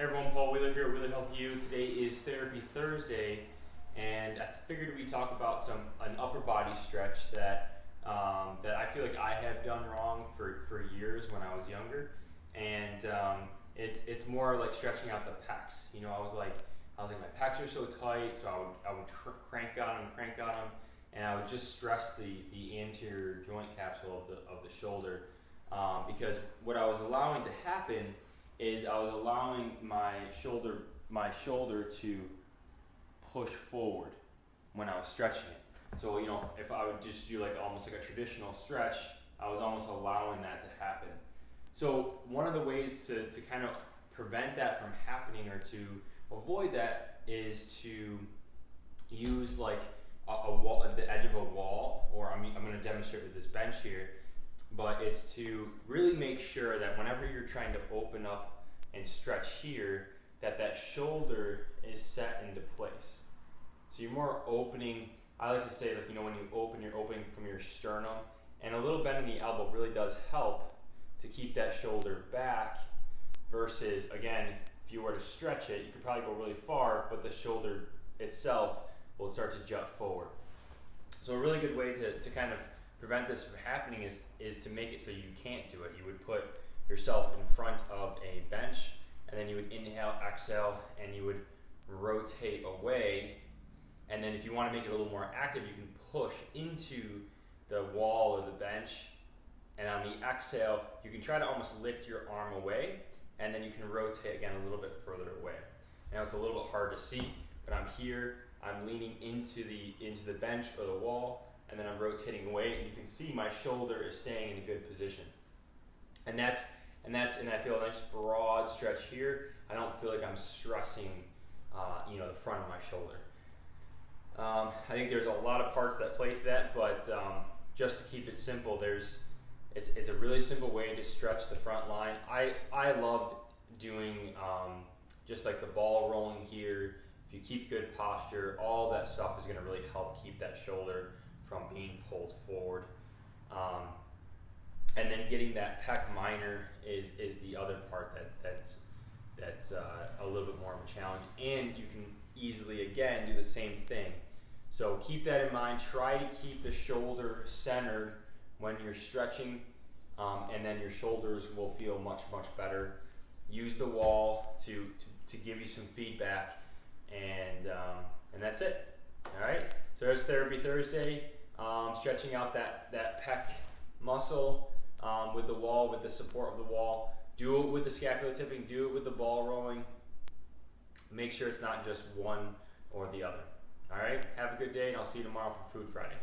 Hey everyone, Paul Wheeler here, Wheeler Healthy You. Today is Therapy Thursday, and I figured we'd talk about an upper body stretch that that I feel like I have done wrong for years when I was younger, and it's more like stretching out the pecs. You know, I was like my pecs are so tight, so I would crank on them, and I would just stress the anterior joint capsule of the shoulder, because what I was allowing to happen is I was allowing my shoulder to push forward when I was stretching it. So, you know, if I would just do like almost like a traditional stretch, I was almost allowing that to happen. So one of the ways to kind of prevent that from happening or to avoid that is to use like a wall at the edge of a wall, or I'm going to demonstrate with this bench here, but it's to really make sure that whenever you're trying to open up and stretch here, that shoulder is set into place. So you're more opening. I like to say, like, you know, when you open, you're opening from your sternum, and a little bend in the elbow really does help to keep that shoulder back, versus, again, if you were to stretch it, you could probably go really far, but the shoulder itself will start to jut forward. So a really good way to kind of prevent this from happening is to make it so you can't do it. You would put yourself in front of a bench, and then you would inhale, exhale, and you would rotate away. And then if you want to make it a little more active, you can push into the wall or the bench, and on the exhale, you can try to almost lift your arm away, and then you can rotate again a little bit further away. Now it's a little bit hard to see, but I'm here, I'm leaning into the bench or the wall, and then I'm rotating away, and you can see my shoulder is staying in a good position. And I feel a nice broad stretch here. I don't feel like I'm stressing, the front of my shoulder. I think there's a lot of parts that play to that, but just to keep it simple, it's a really simple way to stretch the front line. I loved doing just like the ball rolling here. If you keep good posture, all that stuff is going to really help keep that shoulder from being pulled forward. And then getting that pec minor is the other part that's a little bit more of a challenge, and you can easily again do the same thing. So keep that in mind. Try to keep the shoulder centered when you're stretching, and then your shoulders will feel much better. Use the wall to give you some feedback, and that's it. All right. So there's Therapy Thursday. Stretching out that pec muscle with the wall, with the support of the wall. Do it with the scapular tipping, do it with the ball rolling. Make sure it's not just one or the other. All right, have a good day, and I'll see you tomorrow for Food Friday.